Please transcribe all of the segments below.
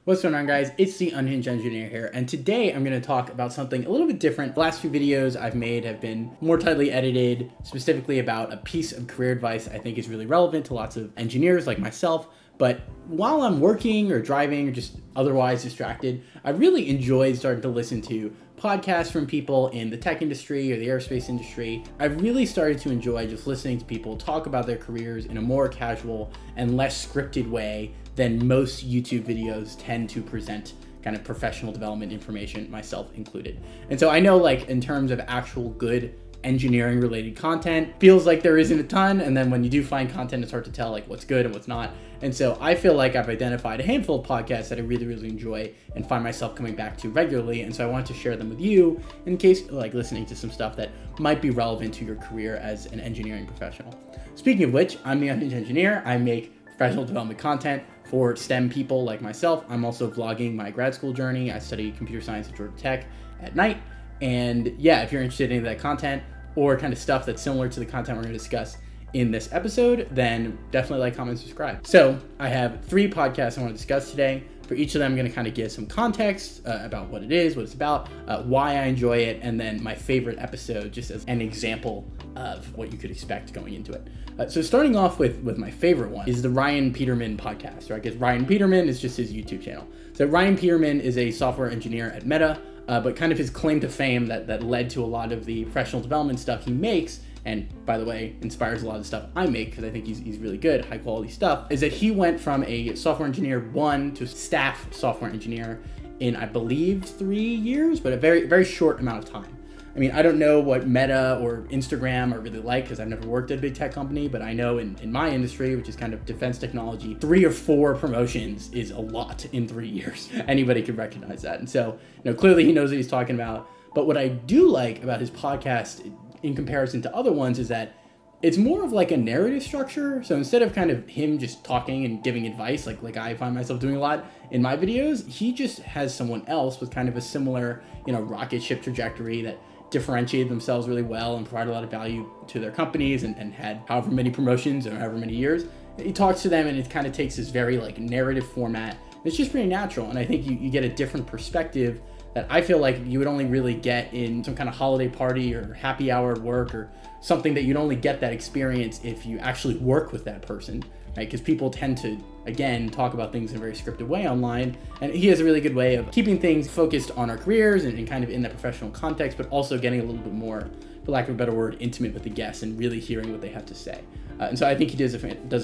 What's going on, guys? It's the Unhinged Engineer here, and today I'm going to talk about something a little bit different. The last few videos I've made have been more tightly edited, specifically about a piece of career advice I think is really relevant to lots of engineers like myself. But while I'm working or driving or just otherwise distracted, I really enjoyed starting to listen to podcasts from people in the tech industry or the aerospace industry. I've really started to enjoy just listening to people talk about their careers in a more casual and less scripted way than most YouTube videos tend to present kind of professional development information, myself included. And so I know, like, in terms of actual good engineering related content, feels like there isn't a ton, and then when you do find content, it's hard to tell like what's good and what's not. And so I feel like I've identified a handful of podcasts that I really enjoy and find myself coming back to regularly, and so I want to share them with you in case like listening to some stuff that might be relevant to your career as an engineering professional. Speaking of which, I'm the Unhinged Engineer. I make professional development content for STEM people like myself. I'm also vlogging my grad school journey. I study computer science at Georgia Tech at night. And yeah, if you're interested in that content or kind of stuff that's similar to the content we're going to discuss in this episode, then definitely like, comment, subscribe. So I have 3 podcasts I want to discuss today. For each of them, I'm going to kind of give some context about what it is, what it's about, why I enjoy it, and then my favorite episode just as an example of what you could expect going into it. So starting off with my favorite one is the Ryan Peterman podcast, right? Because Ryan Peterman is just his YouTube channel. So Ryan Peterman is a software engineer at Meta, but kind of his claim to fame that led to a lot of the professional development stuff he makes, and by the way, inspires a lot of the stuff I make because I think he's really good, high quality stuff, is that he went from a software engineer 1 to staff software engineer in, I believe, 3 years, but a very short amount of time. I mean, I don't know what Meta or Instagram are really like because I've never worked at a big tech company, but I know in my industry, which is kind of defense technology, 3 or 4 promotions is a lot in 3 years. Anybody can recognize that. And so, clearly he knows what he's talking about. But what I do like about his podcast in comparison to other ones is that it's more of like a narrative structure. So instead of kind of him just talking and giving advice, like I find myself doing a lot in my videos, he just has someone else with kind of a similar, rocket ship trajectory that differentiated themselves really well and provided a lot of value to their companies and had however many promotions or however many years. He talks to them and it kind of takes this very like narrative format. It's just pretty natural. And I think you get a different perspective that I feel like you would only really get in some kind of holiday party or happy hour at work or something that you'd only get that experience if you actually work with that person, right? Because people tend to, again, talk about things in a very scripted way online. And he has a really good way of keeping things focused on our careers and kind of in that professional context, but also getting a little bit more, for lack of a better word, intimate with the guests and really hearing what they have to say. And so I think he does a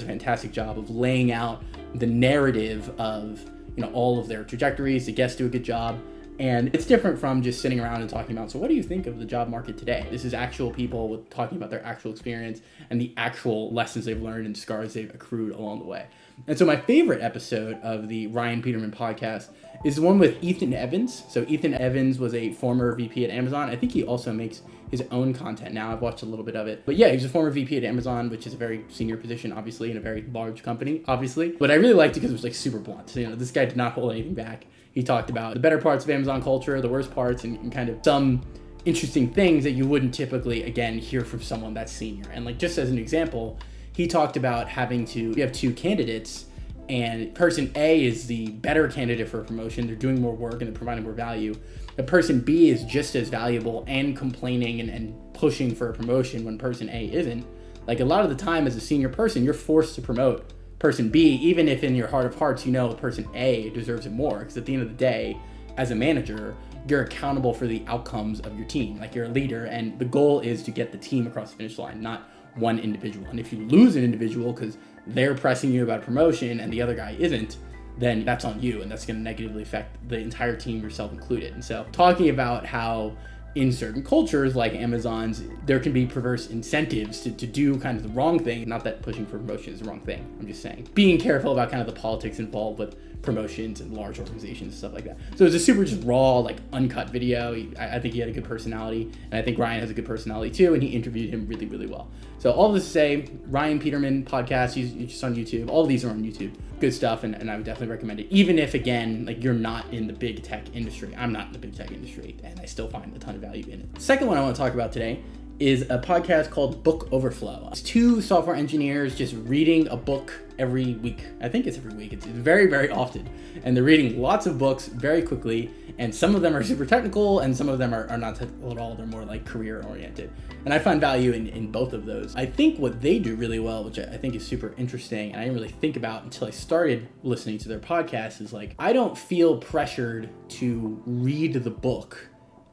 fantastic job of laying out the narrative of, all of their trajectories. The guests do a good job. And it's different from just sitting around and talking about, so what do you think of the job market today? This is actual people talking about their actual experience and the actual lessons they've learned and scars they've accrued along the way. And so my favorite episode of the Ryan Peterman podcast is the one with Ethan Evans. So Ethan Evans was a former VP at Amazon. I think he also makes his own content now. I've watched a little bit of it. But yeah, he's a former VP at Amazon, which is a very senior position, obviously, in a very large company, obviously. But I really liked it because it was like super blunt. So, this guy did not hold anything back. He talked about the better parts of Amazon culture, the worst parts, and kind of some interesting things that you wouldn't typically, again, hear from someone that's senior. And like, just as an example, he talked about you have 2 candidates, and person A is the better candidate for a promotion. They're doing more work and they're providing more value. The person B is just as valuable and complaining and pushing for a promotion when person A isn't. Like, a lot of the time as a senior person, you're forced to promote person B, even if in your heart of hearts, person A deserves it more. Because at the end of the day, as a manager, you're accountable for the outcomes of your team. Like, you're a leader, and the goal is to get the team across the finish line, not one individual. And if you lose an individual because they're pressing you about promotion and the other guy isn't, then that's on you, and that's going to negatively affect the entire team, yourself included. And so talking about how in certain cultures like Amazon's, there can be perverse incentives to do kind of the wrong thing. Not that pushing for promotion is the wrong thing. I'm just saying being careful about kind of the politics involved with promotions and large organizations and stuff like that. So it's a super just raw, like uncut video. I think he had a good personality, and I think Ryan has a good personality too, and he interviewed him really well. So all this to say, Ryan Peterman podcast, he's just on YouTube. All of these are on YouTube. Good stuff, and I would definitely recommend it. Even if, again, like, you're not in the big tech industry. I'm not in the big tech industry, and I still find a ton of value in it. The second one I want to talk about today is a podcast called Book Overflow. It's 2 software engineers just reading a book every week. I think it's every week. It's very, very often. And they're reading lots of books very quickly. And some of them are super technical and some of them are not technical at all. They're more like career oriented. And I find value in both of those. I think what they do really well, which I think is super interesting, and I didn't really think about until I started listening to their podcast, is like, I don't feel pressured to read the book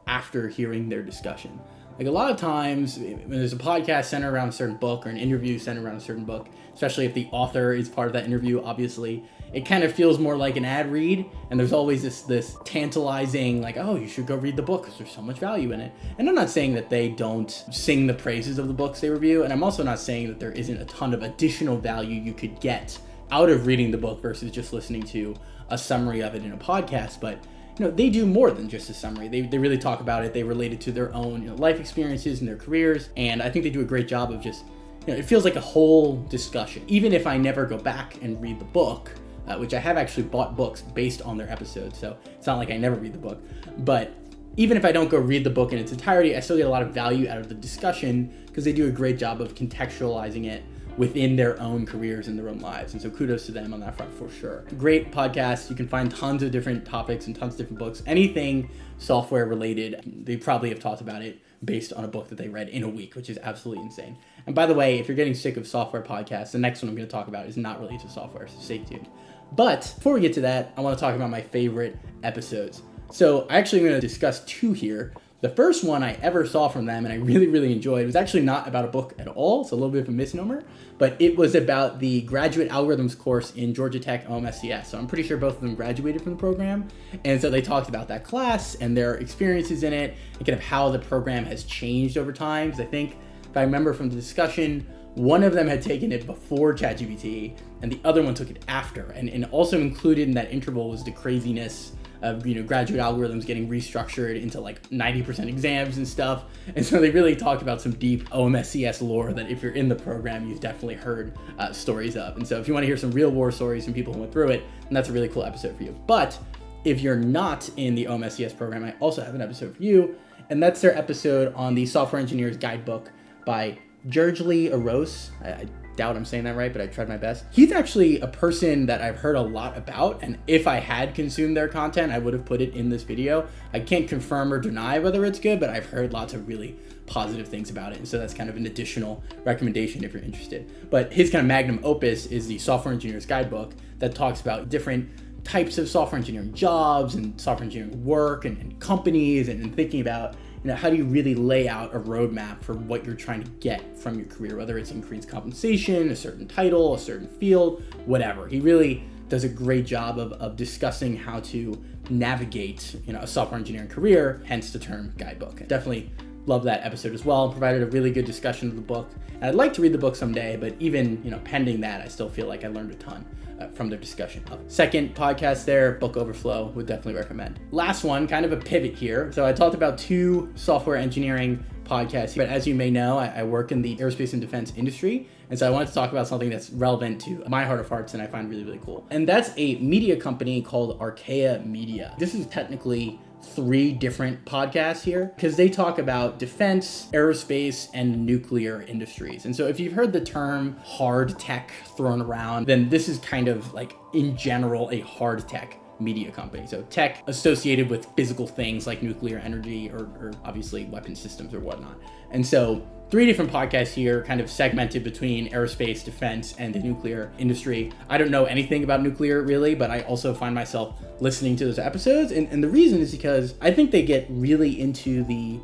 after hearing their discussion. Like a lot of times when there's a podcast centered around a certain book or an interview centered around a certain book, especially if the author is part of that interview, obviously, it kind of feels more like an ad read. And there's always this tantalizing, like, oh, you should go read the book because there's so much value in it. And I'm not saying that they don't sing the praises of the books they review. And I'm also not saying that there isn't a ton of additional value you could get out of reading the book versus just listening to a summary of it in a podcast. But they do more than just a summary. They really talk about it. They relate it to their own life experiences and their careers. And I think they do a great job of just, it feels like a whole discussion. Even if I never go back and read the book, which I have actually bought books based on their episodes. So it's not like I never read the book. But even if I don't go read the book in its entirety, I still get a lot of value out of the discussion because they do a great job of contextualizing it within their own careers and their own lives. And so kudos to them on that front for sure. Great podcast. You can find tons of different topics and tons of different books. Anything software related, they probably have talked about it based on a book that they read in a week, which is absolutely insane. And by the way, if you're getting sick of software podcasts, the next one I'm going to talk about is not related to software, so stay tuned. But before we get to that, I want to talk about my favorite episodes. So I actually am going to discuss two here. The first one I ever saw from them and I really, really enjoyed was actually not about a book at all. It's a little bit of a misnomer, but it was about the graduate algorithms course in Georgia Tech OMSCS. So I'm pretty sure both of them graduated from the program. And so they talked about that class and their experiences in it and kind of how the program has changed over time. Because I think, if I remember from the discussion, one of them had taken it before ChatGPT and the other one took it after. And also included in that interval was the craziness of graduate algorithms getting restructured into like 90% exams and stuff. And so they really talked about some deep OMSCS lore that if you're in the program, you've definitely heard stories of. And so if you want to hear some real war stories from people who went through it, then that's a really cool episode for you. But if you're not in the OMSCS program, I also have an episode for you. And that's their episode on the Software Engineer's Guidebook by Gergely Aros. I doubt I'm saying that right, but I tried my best. He's actually a person that I've heard a lot about, and if I had consumed their content, I would have put it in this video. I can't confirm or deny whether it's good, but I've heard lots of really positive things about it, and so that's kind of an additional recommendation if you're interested. But his kind of magnum opus is the Software Engineer's Guidebook that talks about different types of software engineering jobs and software engineering work and companies and thinking about how do you really lay out a roadmap for what you're trying to get from your career, whether it's increased compensation, a certain title, a certain field, whatever. He really does a great job of discussing how to navigate a software engineering career, hence the term guidebook. Definitely love that episode as well. Provided a really good discussion of the book. And I'd like to read the book someday, but even pending that, I still feel like I learned a ton from their discussion of it. Second podcast there, Book Overflow, would definitely recommend. Last one, kind of a pivot here. So I talked about two software engineering podcasts, but as you may know, I work in the aerospace and defense industry. And so I wanted to talk about something that's relevant to my heart of hearts and I find really, really cool. And that's a media company called Arkea Media. This is technically 3 different podcasts here because they talk about defense, aerospace, and nuclear industries. And so if you've heard the term hard tech thrown around, then this is kind of like in general a hard tech media company. So tech associated with physical things like nuclear energy or obviously weapon systems or whatnot. And so 3 different podcasts here, kind of segmented between aerospace, defense, and the nuclear industry. I don't know anything about nuclear really, but I also find myself listening to those episodes. And the reason is because I think they get really into the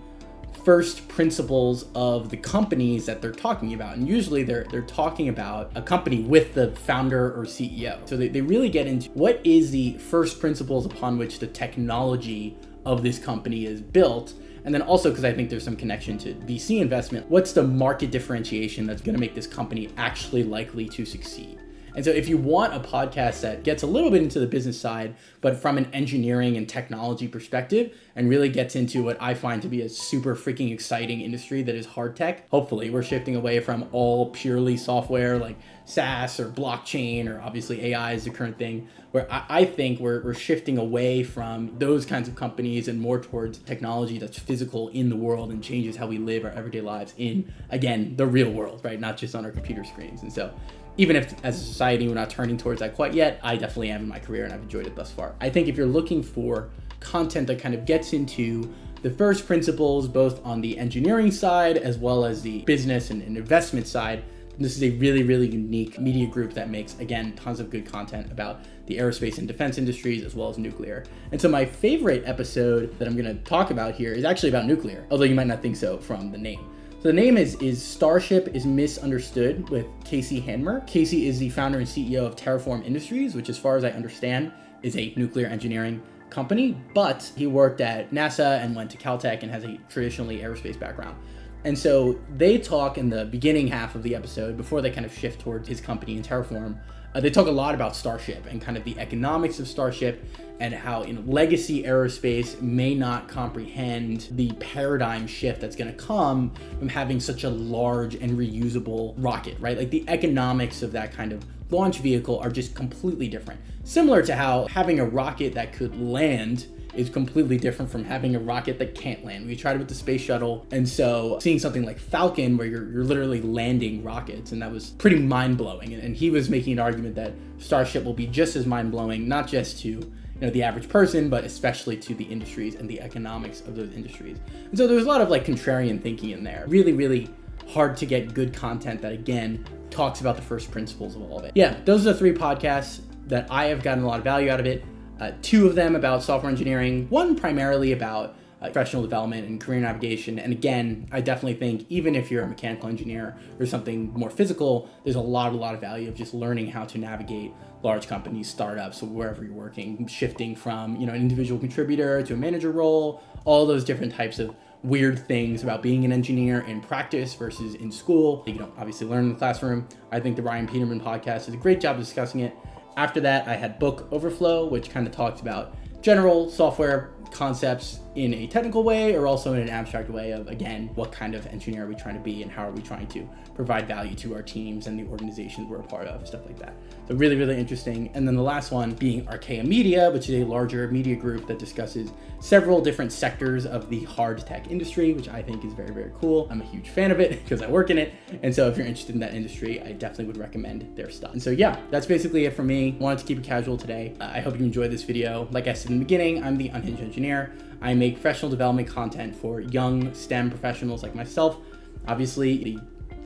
first principles of the companies that they're talking about. And usually they're talking about a company with the founder or CEO. So they really get into what is the first principles upon which the technology of this company is built. And then also, because I think there's some connection to VC investment, what's the market differentiation that's going to make this company actually likely to succeed? And so if you want a podcast that gets a little bit into the business side, but from an engineering and technology perspective, and really gets into what I find to be a super freaking exciting industry that is hard tech, hopefully we're shifting away from all purely software like SaaS or blockchain, or obviously AI is the current thing, where I think we're shifting away from those kinds of companies and more towards technology that's physical in the world and changes how we live our everyday lives in, again, the real world, right? Not just on our computer screens. And so even if as a society we're not turning towards that quite yet, I definitely am in my career and I've enjoyed it thus far. I think if you're looking for content that kind of gets into the first principles, both on the engineering side as well as the business and investment side, this is a really, really unique media group that makes, again, tons of good content about the aerospace and defense industries as well as nuclear. And so my favorite episode that I'm going to talk about here is actually about nuclear, although you might not think so from the name. So the name is Starship is Misunderstood with Casey Handmer. Casey is the founder and CEO of Terraform Industries, which as far as I understand is a nuclear engineering company, but he worked at NASA and went to Caltech and has a traditionally aerospace background. And so they talk in the beginning half of the episode, before they kind of shift towards his company in Terraform, they talk a lot about Starship and kind of the economics of Starship and how legacy aerospace may not comprehend the paradigm shift that's going to come from having such a large and reusable rocket, right? Like the economics of that kind of launch vehicle are just completely different. Similar to how having a rocket that could land is completely different from having a rocket that can't land. We tried it with the space shuttle, and so seeing something like Falcon where you're literally landing rockets, and that was pretty mind-blowing. And he was making an argument that Starship will be just as mind-blowing, not just to the average person, but especially to the industries and the economics of those industries. And so there's a lot of contrarian thinking in there. Really, really hard to get good content that, again, talks about the first principles of all of it. Yeah, those are the 3 podcasts that I have gotten a lot of value out of it. 2 of them about software engineering, 1 primarily about professional development and career navigation. And again, I definitely think even if you're a mechanical engineer or something more physical, there's a lot of value of just learning how to navigate large companies, startups, or wherever you're working, shifting from an individual contributor to a manager role, all those different types of weird things about being an engineer in practice versus in school. You don't obviously learn in the classroom. I think the Peterman podcast does a great job of discussing it. After that, I had book Overflow, which kind of talks about general software concepts in a technical way or also in an abstract way of, again, what kind of engineer are we trying to be and how are we trying to provide value to our teams and the organizations we're a part of, stuff like that. So really, really interesting. And then the last one being Arkea Media, which is a larger media group that discusses several different sectors of the hard tech industry, which I think is very, very cool. I'm a huge fan of it because I work in it. And so if you're interested in that industry, I definitely would recommend their stuff. And so yeah, that's basically it for me. Wanted to keep it casual today. I hope you enjoyed this video. Like I said in the beginning, I'm the Unhinged Engineer. I make professional development content for young STEM professionals like myself. Obviously, the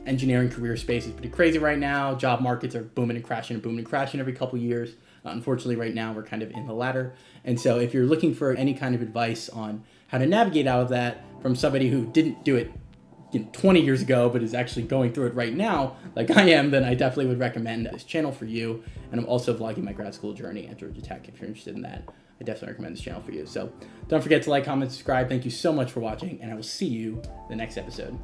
engineering career space is pretty crazy right now. Job markets are booming and crashing every couple years. Unfortunately, right now, we're kind of in the latter. And so if you're looking for any kind of advice on how to navigate out of that from somebody who didn't do it 20 years ago, but is actually going through it right now, like I am, then I definitely would recommend this channel for you. And I'm also vlogging my grad school journey at Georgia Tech. If you're interested in that, I definitely recommend this channel for you. So don't forget to like, comment, subscribe. Thank you so much for watching, and I will see you in the next episode.